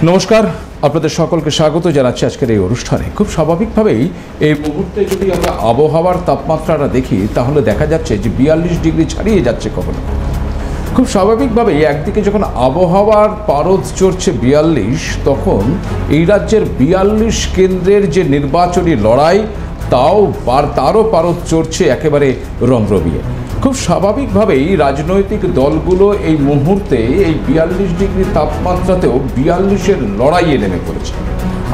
নমস্কার, আপনাদের সকলকে স্বাগত জানাচ্ছি আজকের এই অনুষ্ঠানে। খুব স্বাভাবিকভাবেই এই মুহূর্তে যদি আমরা আবহাওয়ার তাপমাত্রাটা দেখি তাহলে দেখা যাচ্ছে যে 42 ডিগ্রি ছাড়িয়ে যাচ্ছে কখনো। খুব স্বাভাবিকভাবেই একদিকে যখন আবহাওয়ার পারদ চড়ছে 42, তখন এই রাজ্যের 42 কেন্দ্রের যে নির্বাচনী লড়াই তারও পারদ চড়ছে একেবারে রমরমিয়ে। খুব স্বাভাবিকভাবেই রাজনৈতিক দলগুলো এই মুহূর্তে এই 42 ডিগ্রি তাপমাত্রাতেও 42-এর লড়াইয়ে নেমে পড়েছে।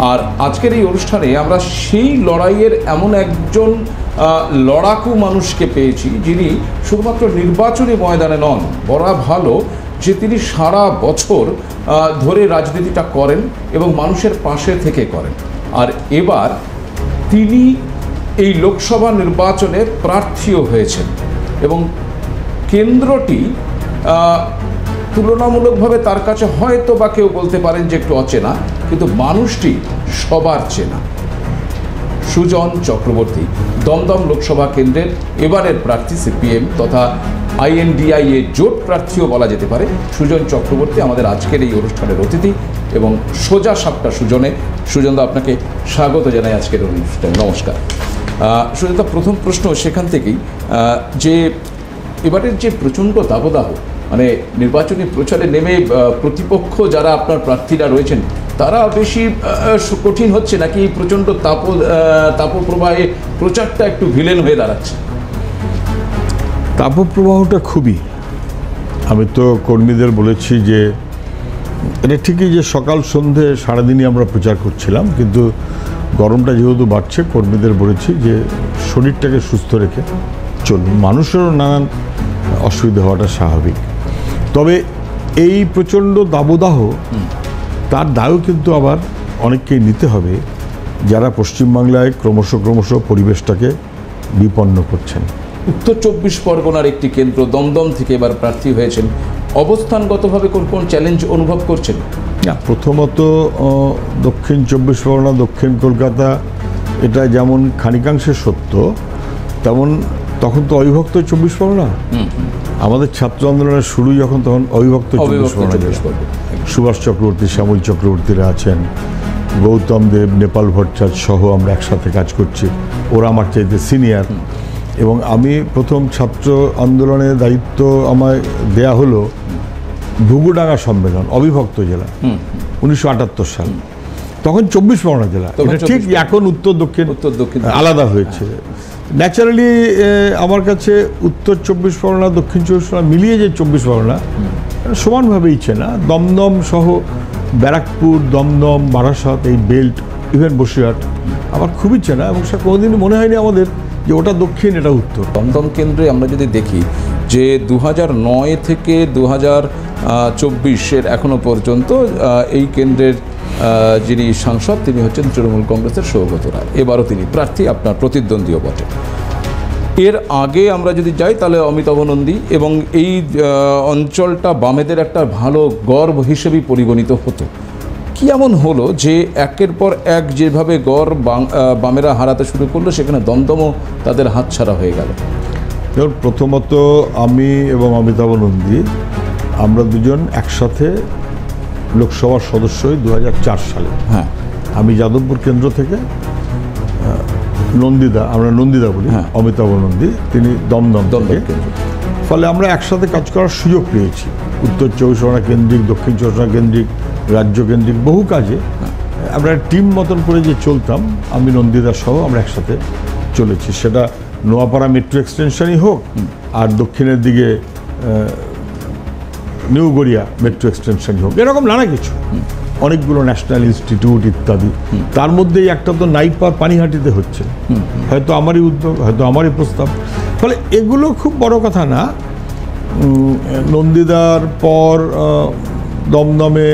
আর আজকের এই অনুষ্ঠানে আমরা সেই লড়াইয়ের এমন একজন লড়াকু মানুষকে পেয়েছি, যিনি শুধুমাত্র নির্বাচনী ময়দানে নন, বলা ভালো যে তিনি সারা বছর ধরে রাজনীতিটা করেন এবং মানুষের পাশে থেকে করেন। আর এবার তিনি এই লোকসভা নির্বাচনে প্রার্থীও হয়েছেন এবং কেন্দ্রটি তুলনামূলকভাবে তার কাছে হয়তো বা কেউ বলতে পারেন যে একটু অচেনা, কিন্তু মানুষটি সবার চেনা। সুজন চক্রবর্তী দমদম লোকসভা কেন্দ্রের এবারের প্রার্থী, সিপিএম তথা INDIA জোট প্রার্থীও বলা যেতে পারে। সুজন চক্রবর্তী আমাদের আজকের এই অনুষ্ঠানের অতিথি এবং সোজা সাপটা সুজনদা, আপনাকে স্বাগত জানাই আজকের অনুষ্ঠানে। নমস্কার সুজনদা, প্রথম প্রশ্ন সেখান থেকেই যে এবারের যে প্রচণ্ড দাবদাহ, মানে নির্বাচনী প্রচারে নেমে প্রতিপক্ষ যারা আপনার প্রার্থীরা রয়েছেন তারা বেশি কঠিন হচ্ছে নাকি এই প্রচণ্ড তাপপ্রবাহে প্রচারটা একটু ভিলেন হয়ে দাঁড়াচ্ছে? তাপপ্রবাহটা খুবই, আমি তো কর্মীদের বলেছি যে এটা ঠিকই যে সকাল সন্ধে সারাদিনই আমরা প্রচার করছিলাম, কিন্তু গরমটা যেহেতু বাড়ছে কর্মীদের বলেছি যে শরীরটাকে সুস্থ রেখে চলুন। মানুষেরও নানান অসুবিধা হওয়াটা স্বাভাবিক, তবে এই প্রচণ্ড দাবদাহ তার দায়ও কিন্তু আবার অনেককেই নিতে হবে যারা পশ্চিমবাংলায় ক্রমশ পরিবেশটাকে বিপন্ন করছেন। উত্তর 24 পরগনার একটি কেন্দ্র দমদম থেকে এবার প্রার্থী হয়েছেন, অবস্থানগতভাবে কোন চ্যালেঞ্জ অনুভব করছেন? না, প্রথমত দক্ষিণ 24 পরগনা, দক্ষিণ কলকাতা, এটা যেমন খানিকাংশে সত্য, তেমন তখন তো অবিভক্ত 24 পরগনা। আমাদের ছাত্র আন্দোলনের শুরু যখন, তখন অবিভক্ত 24 পরগনা। সুভাষ চক্রবর্তী, শ্যামল চক্রবর্তীরা আছেন, গৌতম দেব, নেপাল ভট্টাচার্য সহ আমরা একসাথে কাজ করছি। ওরা আমার চাইতে সিনিয়র, এবং আমি প্রথম ছাত্র আন্দোলনের দায়িত্ব আমায় দেয়া হলো ঘুঘুডাঙ্গা সম্মেলন, অবিভক্ত জেলা, 1978 সাল। তখন 24 পরগনা জেলা। ঠিক এখন উত্তর দক্ষিণ আলাদা হয়েছে। ন্যাচারালি আমার কাছে উত্তর 24 পরগনা, দক্ষিণ 24 পরগনা মিলিয়ে যে 24 পরগনা সমানভাবেই চেনা। দমদম সহ ব্যারাকপুর, দমদম, বারাসাত, এই বেল্ট, ইভেন বসিরহাট আমার খুবই চেনা, এবং সে কোনোদিনই মনে হয়নি আমাদের যে ওটা দক্ষিণ এটা উত্তর। দমদম কেন্দ্রে আমরা যদি দেখি যে 2009 থেকে 2024-এর এখনো পর্যন্ত এই কেন্দ্রের যিনি সাংসদ তিনি হচ্ছেন তৃণমূল কংগ্রেসের সৌগত রায়। এবারও তিনি প্রার্থী, আপনার প্রতিদ্বন্দ্বীও বটে। এর আগে আমরা যদি যাই তাহলে অমিতাভ নন্দী, এবং এই অঞ্চলটা বামেদের একটা ভালো গর্ব হিসেবেই পরিগণিত হতো। কি এমন হলো যে একের পর এক যেভাবে গড় বামেরা হারাতে শুরু করলো, সেখানে দমদমও তাদের হাতছাড়া হয়ে গেল? ধর, প্রথমত আমি এবং অমিতাভ নন্দী আমরা দুজন একসাথে লোকসভার সদস্য হই 2004 সালে। হ্যাঁ, আমি যাদবপুর কেন্দ্র থেকে, নন্দিদা, আমরা নন্দিদা বলি, অমিতাভ নন্দী তিনি দমদম কেন্দ্র। ফলে আমরা একসাথে কাজ করার সুযোগ পেয়েছি উত্তর 24 পরগনা কেন্দ্রিক, দক্ষিণ 24 পরগনা কেন্দ্রিক, রাজ্য কেন্দ্রিক বহু কাজে আমরা টিম মতন করে যে চলতাম, আমি নন্দিদা সহ আমরা একসাথে চলেছি। সেটা নোয়াপাড়া মেট্রো এক্সটেনশনই হোক, আর দক্ষিণের দিকে নিউ গড়িয়া মেট্রো এক্সটেনশনই হোক, এরকম নানা কিছু, অনেকগুলো ন্যাশনাল ইনস্টিটিউট ইত্যাদি। তার মধ্যেই একটা তো নাইপার পানিহাটিতে হচ্ছে, হয়তো আমারই উদ্যোগ, হয়তো আমারই প্রস্তাব। ফলে এগুলো খুব বড় কথা না। নন্দিদার পর দমদমে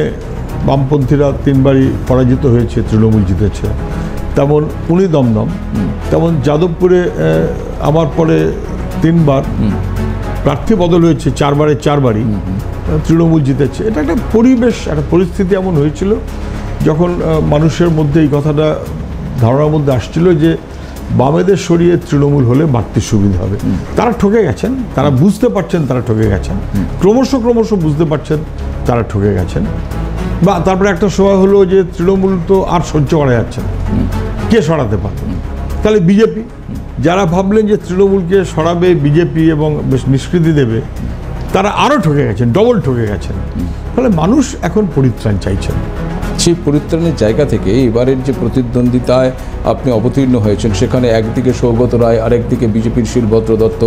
বামপন্থীরা 3বারই পরাজিত হয়েছে, তৃণমূল জিতেছে। তেমন উনি দমদম, তেমন যাদবপুরে আমার পরে 3বার প্রার্থী বদল হয়েছে, 4বারই তৃণমূল জিতেছে। এটা একটা পরিবেশ, একটা পরিস্থিতি এমন হয়েছিল যখন মানুষের মধ্যে এই কথাটা ধারণার মধ্যে আসছিল যে বামেদের সরিয়ে তৃণমূল হলে বাড়তি সুবিধা হবে। তারা ঠকে গেছেন, তারা বুঝতে পারছেন তারা ঠকে গেছেন, ক্রমশ বুঝতে পারছেন তারা ঠকে গেছেন। বা তারপরে একটা সময় হলো যে তৃণমূল তো আর সহ্য করা যাচ্ছে না, কে সরাতে পারবে, তাহলে বিজেপি। যারা ভাবলেন যে তৃণমূলকে সরাবে বিজেপি এবং বেশ নিষ্কৃতি দেবে, তারা আরও ঠকে গেছেন, ডবল ঠকে গেছেন। ফলে মানুষ এখন পরিত্রাণ চাইছেন। সেই পরিত্রাণের জায়গা থেকে এবারের যে প্রতিদ্বন্দ্বিতায় আপনি অবতীর্ণ হয়েছেন, সেখানে একদিকে সৌগত রায়, আরেকদিকে বিজেপির শিলভদ্র দত্ত,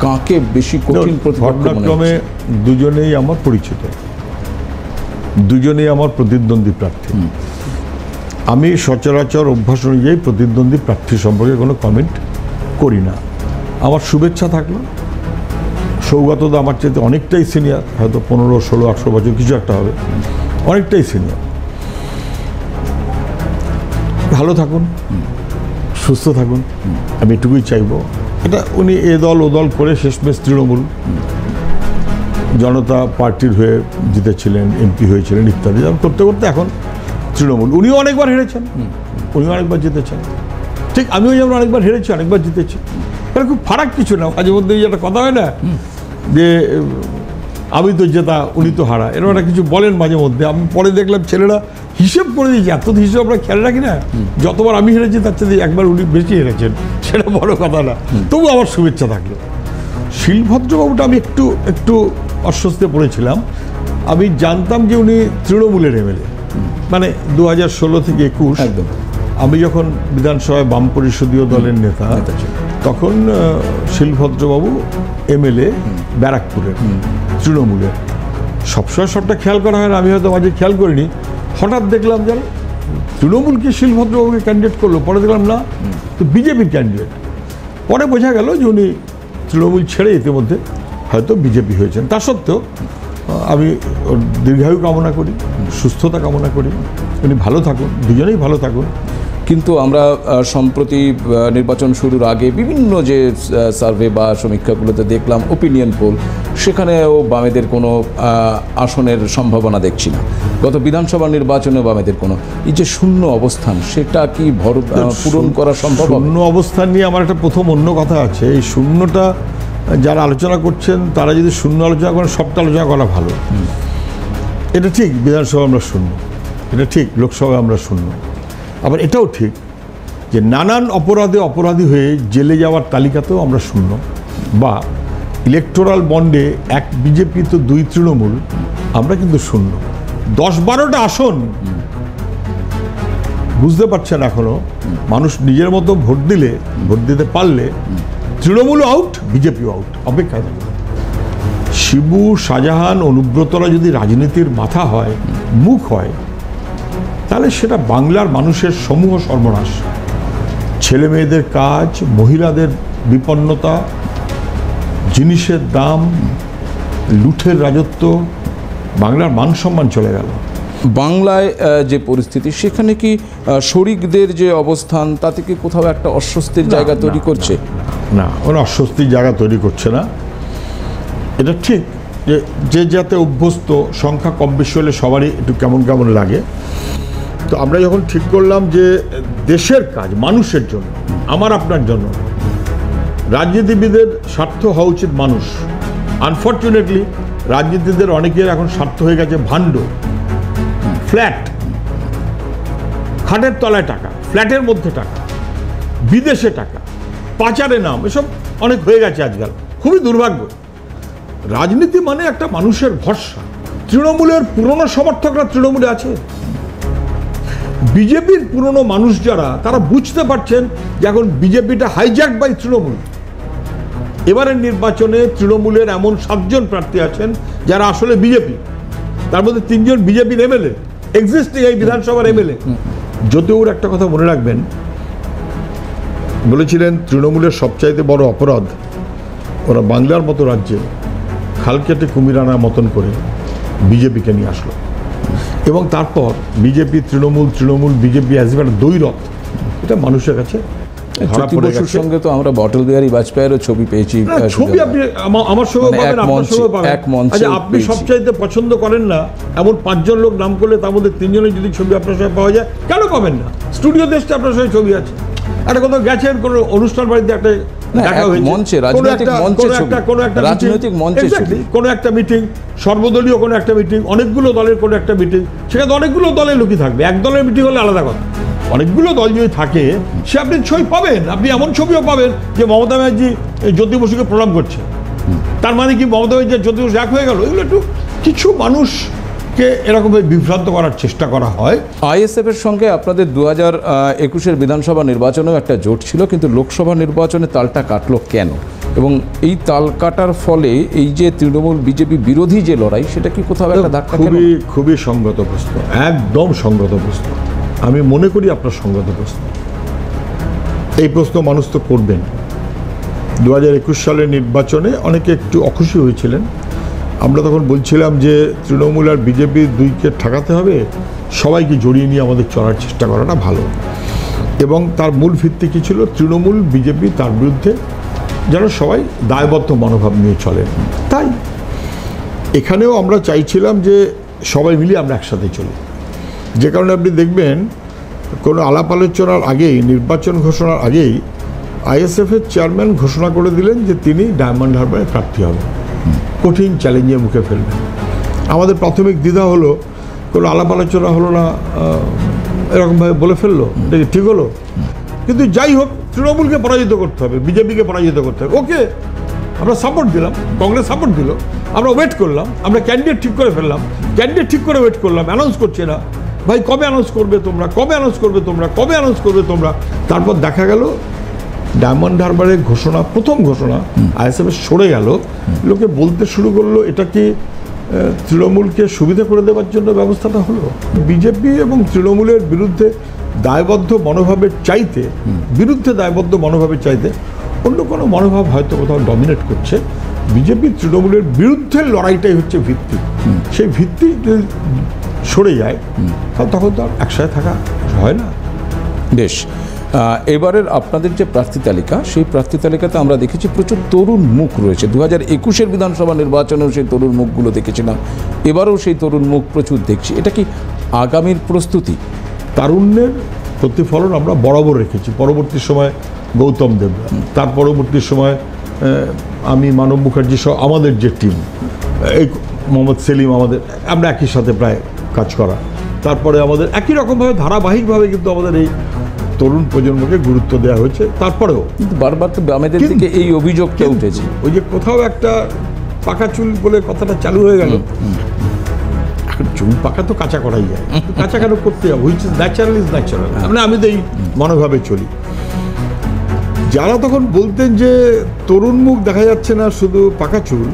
কাকে বেশি কঠিন প্রতিপক্ষ মনে ঘটনাক্রমে হচ্ছে? দুজনেই আমার পরিচিত, দুজনেই আমার প্রতিদ্বন্দ্বী প্রার্থী। আমি সচরাচর অভ্যাস অনুযায়ী প্রতিদ্বন্দ্বী প্রার্থী সম্পর্কে কোনো কমেন্ট করি না। আমার শুভেচ্ছা থাকলো। সৌগত দা আমার চাইতে অনেকটাই সিনিয়র, হয়তো 15, 16, 18 বছর কিছু একটা হবে, অনেকটাই সিনিয়র। ভালো থাকুন, সুস্থ থাকুন, আমি এটুকুই চাইবো। এটা উনি এ দল ও দল করে শেষমেশ তৃণমূল জনতা পার্টির হয়ে জিতেছিলেন, এমপি হয়েছিলেন ইত্যাদি, করতে করতে এখন তৃণমূল। উনিও অনেকবার হেরেছেন, উনিও অনেকবার জিতেছেন, ঠিক আমিও যেমন অনেকবার হেরেছি, অনেকবার জিতেছি। তাহলে খুব ফারাক কিছু না। মাঝে মধ্যে একটা কথা হয় না যে আমি তো জেতা উনি তো হারা, এরকম একটা কিছু বলেন মাঝে মধ্যে। আমি পরে দেখলাম ছেলেরা হিসেব করে দিয়েছে, এত হিসেব আমরা খেয়াল রাখি না, যতবার আমি হেরেছি তার চেয়ে একবার উনি বেশি হেরেছেন, সেটা বড় কথা না। তবু আমার শুভেচ্ছা থাকলো। শিলভদ্রবাবুটা আমি একটু একটু অস্বস্তিতে পড়েছিলাম। আমি জানতাম যে উনি তৃণমূলের এমএলএ, মানে 2016 থেকে 21 একদম আমি যখন বিধানসভায় বাম পরিষদীয় দলের নেতা, তখন শিলভদ্রবাবু এমএলএ ব্যারাকপুরের তৃণমূলের। সবসময় সবটা খেয়াল করা হয় না, আমি হয়তো মাঝে খেয়াল করিনি। হঠাৎ দেখলাম যেন তৃণমূলকে শিলভদ্রবাবুকে ক্যান্ডিডেট করলো, পরে দেখলাম না, তো বিজেপির ক্যান্ডিডেট। পরে বোঝা গেল যে উনি তৃণমূল ছেড়ে ইতিমধ্যে হয়তো বিজেপি হয়েছেন। তা সত্ত্বেও আমি ওর দীর্ঘায়ু কামনা করি, সুস্থতা কামনা করি, উনি ভালো থাকুন, দুজনেই ভালো থাকুন। কিন্তু আমরা সম্প্রতি নির্বাচন শুরুর আগে বিভিন্ন যে সার্ভে বা সমীক্ষাগুলোতে দেখলাম, ওপিনিয়ন পোল, সেখানেও বামেদের কোনো আসনের সম্ভাবনা দেখছি না। গত বিধানসভা নির্বাচনে বামেদের কোনো, এই যে শূন্য অবস্থান, সেটা কি পূরণ করা সম্ভব? শূন্য অবস্থান নিয়ে আমার একটা প্রথম অন্য কথা আছে। এই শূন্যটা যারা আলোচনা করছেন, তারা যদি শূন্য আলোচনা করেন, সবটা আলোচনা করা ভালো। এটা ঠিক, বিধানসভা আমরা শূন্য, এটা ঠিক, লোকসভায় আমরা শূন্য। আবার এটাও ঠিক যে নানান অপরাধে অপরাধী হয়ে জেলে যাওয়ার তালিকাতেও আমরা শূন্য। বা ইলেকটোরাল বন্ডে এক বিজেপি তো 2 তৃণমূল, আমরা কিন্তু শূন্য। 10-12টা আসন বুঝতে পারছেন এখনো। মানুষ নিজের মতো ভোট দিতে পারলে তৃণমূল আউট, বিজেপিও আউট, অপেক্ষায় থাকে। শিবু, শাহজাহান, অনুব্রতরা যদি রাজনীতির মাথা হয়, মুখ হয়, তাহলে সেটা বাংলার মানুষের সমূহ সর্বনাশ। ছেলে মেয়েদের কাজ, মহিলাদের বিপন্নতা, জিনিসের দাম, লুঠের রাজত্ব, বাংলার মান সম্মান চলে গেল। বাংলায় যে পরিস্থিতি, সেখানে কি শরিকদের যে অবস্থান, তাতে কি কোথাও একটা অস্বস্তির জায়গা তৈরি করছে? না, ওরা অস্বস্তির জায়গা তৈরি করছে না। এটা ঠিক যে যাতে অভ্যস্ত, সংখ্যা কম বেশি হলে সবারই একটু কেমন কেমন লাগে। তো আমরা যখন ঠিক করলাম যে দেশের কাজ মানুষের জন্য, আমার আপনার জন্য, রাজনীতিবিদের স্বার্থ হওয়া উচিত মানুষ। আনফর্চুনেটলি রাজনীতিদের অনেকের এখন স্বার্থ হয়ে গেছে ভাণ্ড, ফ্ল্যাট, খাটের তলায় টাকা, ফ্ল্যাটের মধ্যে টাকা, বিদেশে টাকা, পাচারে নাম, এসব অনেক হয়ে গেছে আজকাল। খুবই দুর্ভাগ্য। রাজনীতি মানে একটা মানুষের ভরসা। তৃণমূলের পুরনো সমর্থকরা তৃণমূলে আছে। বিজেপির পুরনো মানুষ যারা, তারা বুঝতে পারছেন যে এখন বিজেপিটা হাইজ্যাক বাই তৃণমূল। এবারের নির্বাচনে তৃণমূলের এমন 7 জন প্রার্থী আছেন যারা আসলে বিজেপি, তার মধ্যে 3 জন বিজেপির এমএলএ, এক্সিস্টিং এই বিধানসভার এমএলএ। যদিও একটা কথা মনে রাখবেন, বলেছিলেন তৃণমূলের সবচাইতে বড় অপরাধ, ওরা বাংলার মতো রাজ্যে খাল কেটে কুমির আনার মতন করে বিজেপিকে নিয়ে আসলো। এবং তারপর BJP Trinamool, Trinamool BJP as একটা দ্বৈরথ, এটা মানুষের কাছে বসুর সঙ্গে তো আমরা অটল বিহারী বাজপেয়ীরও ছবি পেয়েছি। ছবি আপনি আমার সঙ্গে পাবেন, আপনার সঙ্গে পাবেন। আচ্ছা, আপনি সবচাইতে পছন্দ করেন না এমন 5 জন লোক নাম করলে, তার মধ্যে 3 জনের যদি ছবি আপনার সঙ্গে পাওয়া যায়, কেন পাবেন না? স্টুডিও দেশটা আপনার সঙ্গে ছবি আছে। একটা কোথাও গেছেন, কোনো অনুষ্ঠান বাড়িতে একটা না, দেখা এক হয়েছে মঞ্চে, কোনো রাজনৈতিক একটা- মঞ্চে কোনো ছবি। একটা- কোনো একটা রাজনৈতিক meeting, মঞ্চে exactly, ছবি। কোনো একটা মিটিং, সর্বদলীয় কোনো একটা মিটিং, অনেকগুলো দলের কোনো একটা মিটিং, সেখানে অনেকগুলো দলের লোকই থাকবে। এক দলের মিটিং হলে আলাদা কথা, অনেকগুলো দল যদি থাকে সে আপনি ছবি পাবেন, আপনি এমন ছবিও পাবেন যে মমতা ব্যানার্জি জ্যোতি বসুকে প্রণাম করছে। তার মানে কি মমতা ব্যানার্জি আর জ্যোতি বসু এক হয়ে গেল? এগুলো একটু কিছু মানুষকে এরকমভাবে বিভ্রান্ত করার চেষ্টা করা হয়। আইএসএফ এর সঙ্গে আপনাদের 2021-এর বিধানসভা নির্বাচনেও একটা জোট ছিল, কিন্তু লোকসভা নির্বাচনে তালটা কাটলো কেন? এবং এই তাল কাটার ফলে এই যে তৃণমূল বিজেপি বিরোধী যে লড়াই, সেটা কি কোথাও একটা ধাক্কা খেলো? খুবই সঙ্গত প্রশ্ন, একদম সঙ্গত প্রশ্ন। আমি মনে করি আপনার সঙ্গত প্রশ্ন। এই প্রশ্ন মানুষ তো করবেন। 2021 সালের নির্বাচনে অনেকে একটু অখুশি হয়েছিলেন। আমরা তখন বলছিলাম যে তৃণমূল আর বিজেপি দুইকে ঠেকাতে হবে, সবাইকে জড়িয়ে নিয়ে আমাদের চলার চেষ্টা করাটা ভালো। এবং তার মূল ভিত্তি কী ছিল? তৃণমূল বিজেপি তার বিরুদ্ধে যেন সবাই দায়বদ্ধ মনোভাব নিয়ে চলেন। তাই এখানেও আমরা চাইছিলাম যে সবাই মিলে আমরা একসাথে চলি। যে কারণে আপনি দেখবেন কোনো আলাপ আলোচনার আগেই, নির্বাচন ঘোষণার আগেই আইএসএফের চেয়ারম্যান ঘোষণা করে দিলেন যে তিনি ডায়মন্ড হারবারে প্রার্থী হবেন, কঠিন চ্যালেঞ্জের মুখে ফেলবেন। আমাদের প্রাথমিক দ্বিধা হলো, কোনো আলাপ আলোচনা হলো না, এরকমভাবে বলে ফেললো, দেখি ঠিক হলো। কিন্তু যাই হোক, তৃণমূলকে পরাজিত করতে হবে, বিজেপিকে পরাজিত করতে হবে। ওকে, আমরা সাপোর্ট দিলাম, কংগ্রেস সাপোর্ট দিল, আমরা ওয়েট করলাম, আমরা ক্যান্ডিডেট ঠিক করে ফেললাম, ক্যান্ডিডেট ঠিক করে ওয়েট করলাম, অ্যানাউন্স করছে না। ভাই কবে অ্যানাউন্স করবে তোমরা, কবে অ্যানাউন্স করবে তোমরা, কবে অ্যানাউন্স করবে তোমরা? তারপর দেখা গেল ডায়মন্ড হারবারের ঘোষণা, প্রথম ঘোষণা আইএসএফের সরে গেল। লোকে বলতে শুরু করলো এটা কি তৃণমূলকে সুবিধা করে দেওয়ার জন্য ব্যবস্থাটা হলো? বিজেপি এবং তৃণমূলের বিরুদ্ধে দায়বদ্ধ মনোভাবের চাইতে, বিরুদ্ধে দায়বদ্ধ মনোভাবের চাইতে অন্য কোনো মনোভাব হয়তো কোথাও ডমিনেট করছে। বিজেপি তৃণমূলের বিরুদ্ধে লড়াইটাই হচ্ছে ভিত্তি। সেই ভিত্তি যদি সরে যায় তখন তো আর একসাথে থাকা হয় না। বেশ, এবারের আপনাদের যে প্রার্থী তালিকা, সেই প্রার্থী তালিকাতে আমরা দেখেছি প্রচুর তরুণ মুখ রয়েছে। 2021-এর বিধানসভা নির্বাচনেও সেই তরুণ মুখগুলো দেখেছিলাম, এবারেও সেই তরুণ মুখ প্রচুর দেখছি। এটা কি আগামীর প্রস্তুতি? তারুণ্যের প্রতিফলন আমরা বরাবর রেখেছি। পরবর্তী সময় গৌতম দেব, তার পরবর্তী সময় আমি, মানব মুখার্জি সহ আমাদের যে টিম, এই মোহাম্মদ সেলিম, আমাদের আমরা একই সাথে প্রায় কাজ করা। তারপরে আমাদের একই রকমভাবে ধারাবাহিকভাবে কিন্তু আমাদের এই তরুণ প্রজন্মকে গুরুত্ব দেওয়া হয়েছে। তারপরেও কিন্তু বারবার তো আমাদের দিকে এই অভিযোগটা উঠেছে, ওই যে কোথাও একটা পাকা চুল বলে কথাটা চালু হয়ে গেল। এখন চুল পাকা তো কাঁচা করাই যায়, কাঁচা কেন করতে হবে? Which is natural is natural. মানে আমি তো এই মনোভাবে চলি। যারা তখন বলতেন যে তরুণ মুখ দেখা যাচ্ছে না, শুধু পাকা চুল,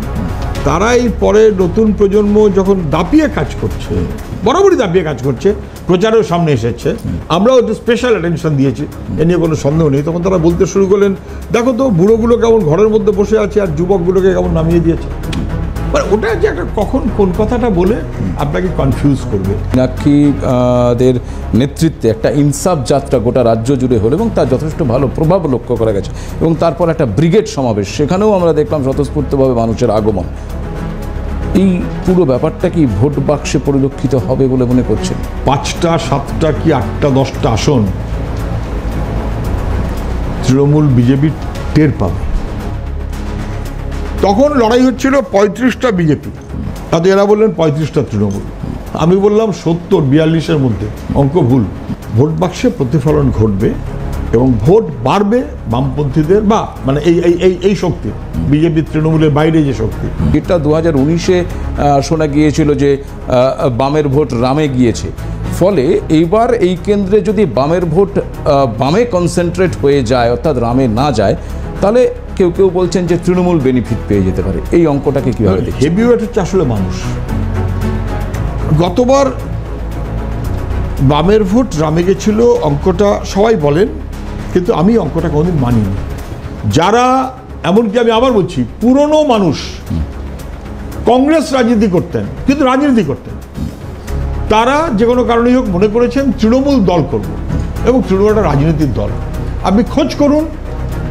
তারাই পরে নতুন প্রজন্ম যখন দাপিয়ে কাজ করছে, বরাবরই দাপিয়ে কাজ করছে, প্রচারেও সামনে এসেছে, আমরাও একটু স্পেশাল অ্যাটেনশন দিয়েছি, এ নিয়ে কোনো সন্দেহ নেই। তখন তারা বলতে শুরু করলেন, দেখো তো বুড়োগুলো কেমন ঘরের মধ্যে বসে আছে আর যুবকগুলোকে কেমন নামিয়ে দিয়েছে। মানে ওটা যে একটা কখন কোন কথাটা বলে আপনাকে কনফিউজ করবে। মীনাক্ষীদের নেতৃত্বে একটা ইনসাফ যাত্রা গোটা রাজ্য জুড়ে হলো এবং তার যথেষ্ট ভালো প্রভাব লক্ষ্য করা গেছে। এবং তারপর একটা ব্রিগেড সমাবেশ, সেখানেও আমরা দেখলাম স্বতঃস্ফূর্তভাবে মানুষের আগমন। এই পুরো ব্যাপারটা কি ভোট বাক্সে পরিলক্ষিত হবে বলে মনে করছেন? 5টা 7টা কি 8টা 10টা আসন তৃণমূল বিজেপি টের পাবে। তখন লড়াই হচ্ছিল 35টা বিজেপি, তাতে এরা বললেন 35টা তৃণমূল। আমি বললাম 70-42-এর মধ্যে, অঙ্ক ভুল। ভোট বাক্সে প্রতিফলন ঘটবে এবং ভোট বাড়বে বামপন্থীদের, বা মানে এই এই এই শক্তি, বিজেপি তৃণমূলের বাইরে যে শক্তি। এটা 2019-এ শোনা গিয়েছিল যে বামের ভোট রামে গিয়েছে, ফলে এইবার এই কেন্দ্রে যদি বামের ভোট বামে কনসেন্ট্রেট হয়ে যায়, অর্থাৎ রামে না যায়, তাহলে কেউ কেউ বলছেন যে তৃণমূল বেনিফিট পেয়ে যেতে পারে। এই অঙ্কটাকে কীভাবে দেখছেন? হেভি ওয়েট হচ্ছে আসলে মানুষ। গতবার বামের ভোট রামে গেছিল অঙ্কটা সবাই বলেন, কিন্তু আমি অঙ্কটা কোনোদিন মানিনি। যারা, এমনকি আমি আবার বলছি, পুরনো মানুষ কংগ্রেস রাজনীতি করতেন, কিন্তু রাজনীতি করতেন, তারা যে কোনো কারণেই হোক মনে করেছেন তৃণমূল দল করব, এবং তৃণমূল একটা রাজনীতির দল। আপনি খোঁজ করুন,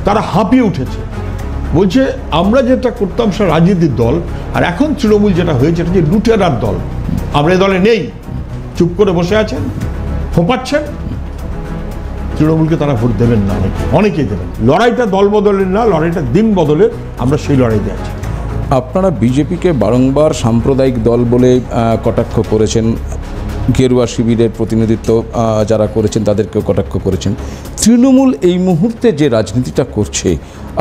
তারা হাঁপিয়ে উঠেছে, বলছে আমরা যেটা করতাম সেটা রাজনীতির দল, আর এখন তৃণমূল যেটা হয়েছে এটা যে লুটেরার দল। আমরা এই দলে নেই, চুপ করে বসে আছেন, ফোঁপাচ্ছেন। তৃণমূলকে তারা ভোট দেবেন না, অনেকেই দেবেন। লড়াইটা দল বদলের না, লড়াইটা দিন বদলের, আমরা সেই লড়াইতে আছি। আপনারা বিজেপিকে বারংবার সাম্প্রদায়িক দল বলে কটাক্ষ করেছেন, গেরুয়া শিবিরের প্রতিনিধিত্ব যারা করেছেন তাদেরকেও কটাক্ষ করেছেন। তৃণমূল এই মুহূর্তে যে রাজনীতিটা করছে,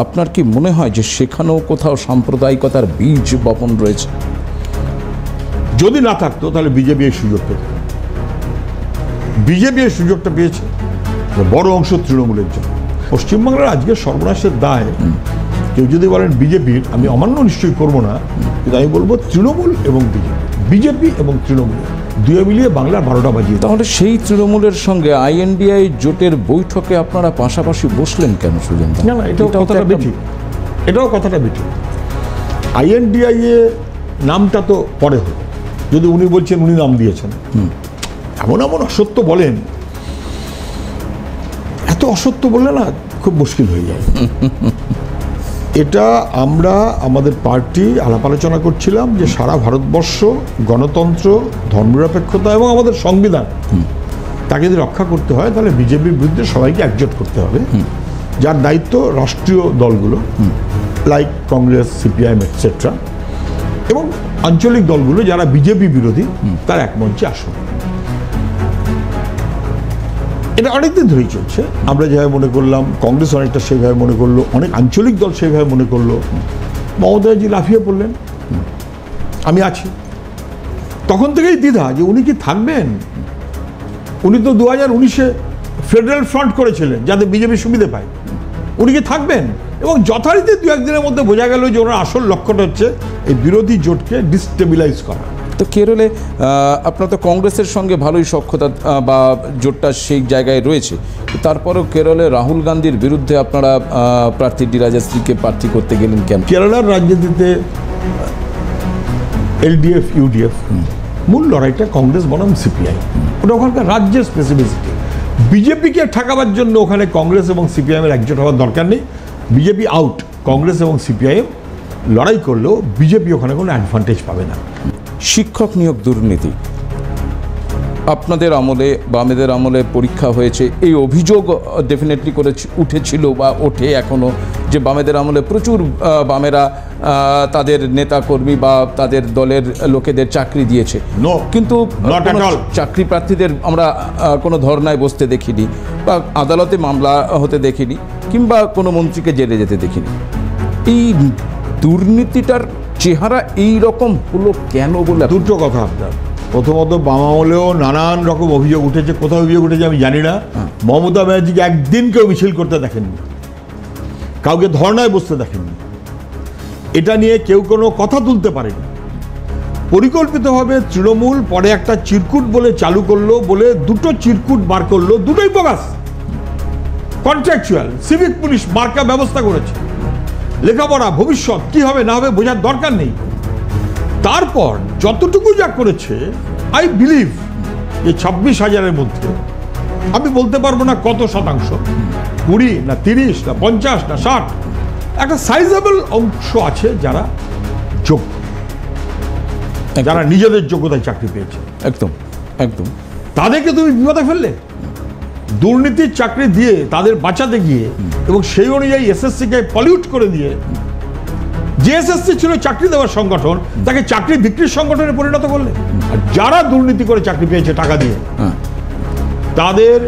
আপনার কি মনে হয় যে সেখানেও কোথাও সাম্প্রদায়িকতার বীজ বপন রয়েছে? যদি না থাকতো তাহলে বিজেপি এই সুযোগ পেত। বিজেপি এই সুযোগটা পেয়েছে বড় অংশ তৃণমূলের জন্য। পশ্চিমবাংলার আজকে সর্বনাশের দায় কেউ যদি বলেন বিজেপির, আমি অমান্য নিশ্চয়ই করবো না, কিন্তু আমি বলবো তৃণমূল এবং বিজেপি এবং তৃণমূল দুয়ে মিলিয়ে বাংলার 12টা বাজিয়ে। তাহলে সেই তৃণমূলের সঙ্গে INDI জোটের বৈঠকে আপনারা পাশাপাশি বসলেন কেন সুজন? না, এটাও কথাটা বেঠিক, এটাও কথাটা বেঠিক। INDI নামটা তো পরে হলো, যদি উনি বলছেন উনি নাম দিয়েছেন। এমন এমন অসত্য বলেন, এত অসত্য বললে না খুব মুশকিল হয়ে যায়। এটা আমরা আমাদের পার্টি আলাপ আলোচনা করছিলাম যে সারা ভারতবর্ষ গণতন্ত্র, ধর্মনিরপেক্ষতা এবং আমাদের সংবিধান, তাকে যদি রক্ষা করতে হয় তাহলে বিজেপির বিরুদ্ধে সবাইকে একজোট করতে হবে, যার দায়িত্ব রাষ্ট্রীয় দলগুলো লাইক কংগ্রেস, CPIM এটসেট্রা, এবং আঞ্চলিক দলগুলো যারা বিজেপি বিরোধী তার এক মঞ্চে আসুন। এটা অনেকদিন ধরেই চলছে। আমরা যেভাবে মনে করলাম, কংগ্রেস অনেকটা সেইভাবে মনে করলো, অনেক আঞ্চলিক দল সেইভাবে মনে করলো। মমতাজি লাফিয়ে পড়লেন আমি আছি। তখন থেকেই দ্বিধা যে উনি কি থাকবেন। উনি তো 2019-এ ফেডারেল ফ্রন্ট করেছিলেন যাতে বিজেপি সুবিধে পায়। উনি কি থাকবেন? এবং যথারীতি 2-1 দিনের মধ্যে বোঝা গেল যে ওনার আসল লক্ষ্যটা হচ্ছে এই বিরোধী জোটকে ডিস্টেবিলাইজ করা। তো কেরলে আপনার তো কংগ্রেসের সঙ্গে ভালোই সখ্যতা বা জোটটা সেই জায়গায় রয়েছে, তারপরেও কেরলে রাহুল গান্ধীর বিরুদ্ধে আপনারা প্রার্থী ডি রাজাশ্রীকে প্রার্থী করতে গেলেন কেন? কেরালার রাজনীতিতে LDF, UDF মূল লড়াইটা কংগ্রেস বনাম CPI, ওটা ওখানকার রাজ্যের স্পেসিফিসিটি। বিজেপিকে ঠেকাবার জন্য ওখানে কংগ্রেস এবং CPIM-এর একজোট হওয়ার দরকার নেই। বিজেপি আউট, কংগ্রেস এবং CPIM লড়াই করলেও বিজেপি ওখানে কোনো অ্যাডভান্টেজ পাবে না। শিক্ষক নিয়োগ দুর্নীতি আপনাদের আমলে, বামেদের আমলে পরীক্ষা হয়েছে, এই অভিযোগ ডেফিনেটলি করে উঠেছিল বা ওঠে এখনও, যে বামেদের আমলে প্রচুর বামেরা তাদের নেতাকর্মী বা তাদের দলের লোকেদের চাকরি দিয়েছে। কিন্তু চাকরি প্রার্থীদের আমরা কোনো ধর্নায় বসতে দেখিনি, বা আদালতে মামলা হতে দেখিনি, কিংবা কোনো মন্ত্রীকে জেলে যেতে দেখিনি। এই দুর্নীতিটার চেহারা এই রকম হলো কেন বলে? দুটো কথা আপনার। প্রথমত বাম আমলেও নানান রকম অভিযোগ উঠেছে। কোথাও অভিযোগ উঠেছে আমি জানি না। মমতা ব্যানার্জিকে একদিন কেউ মিছিল করতে দেখেননি, কাউকে ধর্নায় বসতে দেখেননি, এটা নিয়ে কেউ কোনো কথা তুলতে পারেনি। পরিকল্পিতভাবে তৃণমূল পরে একটা চিরকুট বলে চালু করলো, বলে দুটো চিরকুট বার করলো, দুটোই বোগাস, কন্ট্রাকচুয়াল। সিভিক পুলিশ মার্কা ব্যবস্থা করেছে, লেখাপড়া ভবিষ্যৎ কি হবে না হবে বোঝার দরকার নেই। তারপর যতটুকু যা করেছে, আই বিলিভ যে 26,000-এর মধ্যে আমি বলতে পারবো না কত শতাংশ, 20 না 30 না 50 না 60, একটা সাইজেবল অংশ আছে যারা যোগ্য, যারা নিজেদের যোগ্যতায় চাকরি পেয়েছে। একদম একদম। তাদেরকে তুমি বিপদে ফেললে, দুর্নীতির চাকরি দিয়ে তাদের বাঁচাতে গিয়ে, এবং সেই অনুযায়ী SSC-কে পলিউট করে দিয়ে, যে SSC ছিল চাকরি দেওয়ার সংগঠন, তাকে চাকরি বিক্রির সংগঠনে পরিণত করলে। আর যারা দুর্নীতি করে চাকরি পেয়েছে টাকা দিয়ে, তাদের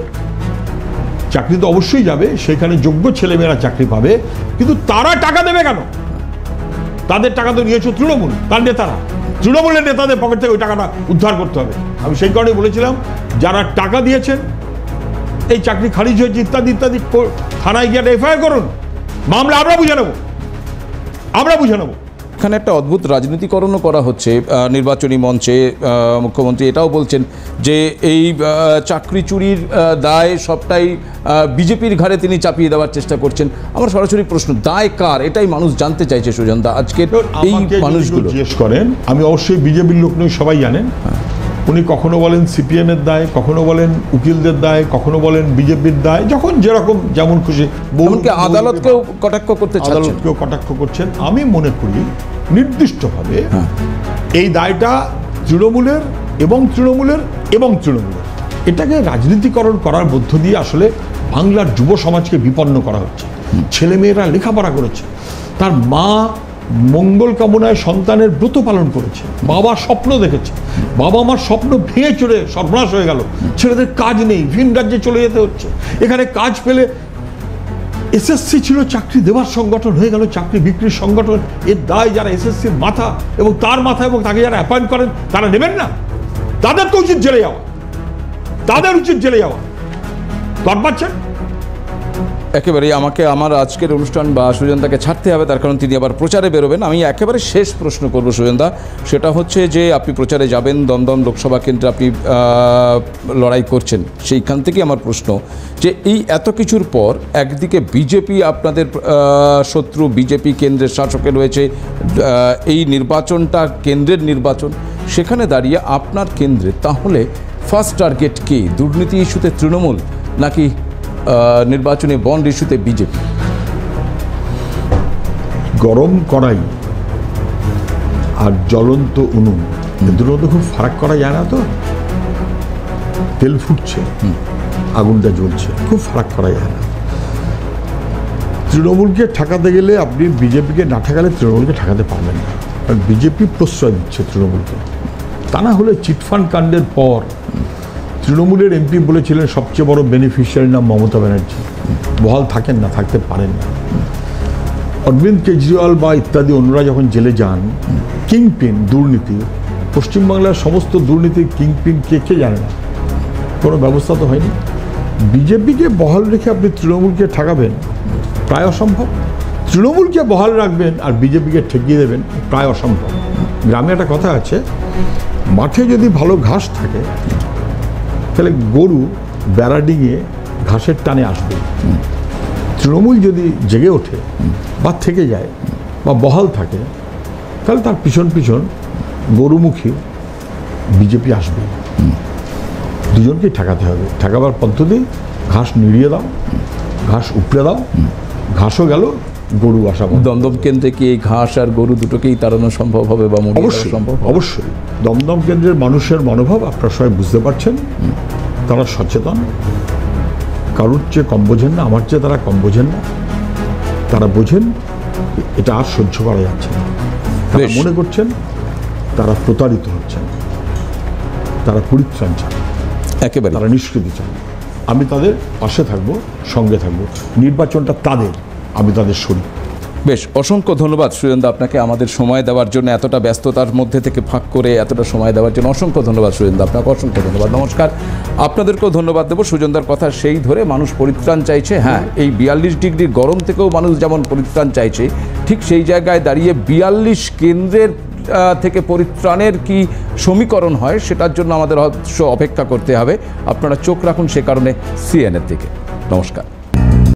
চাকরি তো অবশ্যই যাবে, সেখানে যোগ্য ছেলেমেয়েরা চাকরি পাবে, কিন্তু তারা টাকা দেবে কেন? তাদের টাকা তো নিয়েছে তৃণমূল, তার নেতারা। তৃণমূলের নেতাদের পকেট থেকে ওই টাকাটা উদ্ধার করতে হবে। আমি সেই কারণে বলেছিলাম, যারা টাকা দিয়েছেন, এই চাকরি খারিজ হয়েছে ইত্যাদি ইত্যাদি, থানায় গিয়ে FIR করুন, মামলা আমরা বুঝে নেব, আমরা বুঝে নেব। এখানে একটা অদ্ভুত রাজনীতিকরণও করা হচ্ছে নির্বাচনী মঞ্চে। মুখ্যমন্ত্রী এটাও বলছেন যে এই চাকরি চুরির দায় সবটাই বিজেপির ঘাড়ে তিনি চাপিয়ে দেওয়ার চেষ্টা করছেন। আমার সরাসরি প্রশ্ন, দায় কার? এটাই মানুষ জানতে চাইছে সুজন দা। আজকে এই মানুষগুলো জিজ্ঞেস করেন, আমি অবশ্যই বিজেপির লোক নই, সবাই জানেন। উনি কখনো বলেন CPM-এর দায়, কখনো বলেন উকিলদের দায়, কখনো বলেন বিজেপির দায়, যখন যেরকম যেমন খুশি। আদালতকেও কটাক্ষ করতে, আদালতকেও কটাক্ষ করছেন। আমি মনে করি নির্দিষ্টভাবে এই দায়টা তৃণমূলের এবং তৃণমূলের এবং তৃণমূলের এটাকে রাজনীতিকরণ করার মধ্য দিয়ে আসলে বাংলার যুব সমাজকে বিপন্ন করা হচ্ছে। ছেলেমেয়েরা লেখাপড়া করেছে, তার মা মঙ্গল কামনায় সন্তানের ব্রত পালন করেছে, বাবা স্বপ্ন দেখেছে, বাবা মার স্বপ্ন ভেঙে চড়ে সর্বনাশ হয়ে গেল। ছেলেদের কাজ নেই, ভিন রাজ্যে চলে যেতে হচ্ছে। এখানে কাজ পেলে এসএসসি ছিল চাকরি দেওয়ার সংগঠন, হয়ে গেল চাকরি বিক্রির সংগঠন। এর দায় যারা এসএসসির মাথা এবং তার মাথা এবং তাকে যারা অ্যাপয়েন্ট করেন তারা নেবেন না? তাদের তো উচিত জেলে যাওয়া, তাদের উচিত জেলে যাওয়া। কর পাচ্ছেন? একেবারেই আমাকে আমার আজকের অনুষ্ঠান বা সুজনদাকে ছাড়তে হবে, তার কারণ তিনি আবার প্রচারে বেরোবেন। আমি একেবারে শেষ প্রশ্ন করব সুজনদা, সেটা হচ্ছে যে আপনি প্রচারে যাবেন, দমদম লোকসভা কেন্দ্রে আপনি লড়াই করছেন, সেইখান থেকে আমার প্রশ্ন যে এই এত কিছুর পর একদিকে বিজেপি আপনাদের শত্রু, বিজেপি কেন্দ্রের শাসকে রয়েছে, এই নির্বাচনটা কেন্দ্রের নির্বাচন, সেখানে দাঁড়িয়ে আপনার কেন্দ্রে তাহলে ফার্স্ট টার্গেট কে? দুর্নীতি ইস্যুতে তৃণমূল নাকি নির্বাচনী বন্ড ইস্যুতে বিজেপি? গরম কড়াই আর জ্বলন্ত উনুন, এদের মধ্যে খুব ফারাক করা যায় না তো। তেল ফুটছে, আগুনটা জ্বলছে, খুব ফারাক করা যায় না। তৃণমূলকে ঠেকাতে গেলে আপনি বিজেপিকে না ঠেকালে তৃণমূলকে ঠেকাতে পারবেন না, কারণ বিজেপি প্রশ্রয় দিচ্ছে তৃণমূলকে। তা না হলে চিটফান্ড কাণ্ডের পর তৃণমূলের এমপি বলেছিলেন সবচেয়ে বড় বেনিফিশিয়ারি নাম মমতা ব্যানার্জি, বহাল থাকেন না, থাকতে পারেন না। অরবিন্দ কেজরিওয়াল বা ইত্যাদি অন্যরা যখন জেলে যান, কিংপিন দুর্নীতি, পশ্চিমবাংলার সমস্ত দুর্নীতির কিংপিন কে জানে না? কোনো ব্যবস্থা তো হয়নি। বিজেপিকে বহাল রেখে আপনি তৃণমূলকে ঠেকাবেন, প্রায় অসম্ভব। তৃণমূলকে বহাল রাখবেন আর বিজেপিকে ঠেকিয়ে দেবেন, প্রায় অসম্ভব। গ্রামে একটা কথা আছে, মাঠে যদি ভালো ঘাস থাকে তাহলে গরু বেড়া ডিঙিয়ে ঘাসের টানে আসবে। তৃণমূল যদি জেগে ওঠে বা থেকে যায় বা বহাল থাকে, তাহলে তার পিছন পিছন গরুমুখী বিজেপি আসবে। দুজনকেই ঠেকাতে হবে। ঠেকাবার পদ্ধতি, ঘাস নিড়িয়ে দাও, ঘাস উপড়ে দাও, ঘাসও গেল, গরু আসা। দমদম কেন্দ্রে কি এই ঘাস আর গরু দুটোকেই তাড়ানো সম্ভব হবে বা অবশ্যই সম্ভব? অবশ্যই। দমদম কেন্দ্রের মানুষের মনোভাব আপনারা সবাই বুঝতে পারছেন, তারা সচেতন, কারোর চেয়ে কম বোঝেন না, আমার চেয়ে তারা কম বোঝেন না। তারা বোঝেন এটা আর সহ্য করা যাচ্ছে না। তারা মনে করছেন তারা প্রতারিত হচ্ছেন, তারা পরিত্রাণ চান, একেবারে তারা নিষ্কৃতি চান। আমি তাদের পাশে থাকবো, সঙ্গে থাকবো। নির্বাচনটা তাদের, আমি তাদের শরীর। বেশ, অসংখ্য ধন্যবাদ সুজনদা আপনাকে আমাদের সময় দেওয়ার জন্য, এতটা ব্যস্ততার মধ্যে থেকে ফাঁক করে এতটা সময় দেওয়ার জন্য অসংখ্য ধন্যবাদ সুজনদা, আপনাকে অসংখ্য ধন্যবাদ। নমস্কার, আপনাদেরকেও ধন্যবাদ দেবো। সুজনদার কথা সেই ধরে মানুষ পরিত্রাণ চাইছে। হ্যাঁ, এই 42 ডিগ্রির গরম থেকেও মানুষ যেমন পরিত্রাণ চাইছে, ঠিক সেই জায়গায় দাঁড়িয়ে 42 কেন্দ্রের থেকে পরিত্রাণের কি সমীকরণ হয় সেটার জন্য আমাদের অপেক্ষা করতে হবে। আপনারা চোখ রাখুন সে কারণে CNN-এর দিকে। নমস্কার।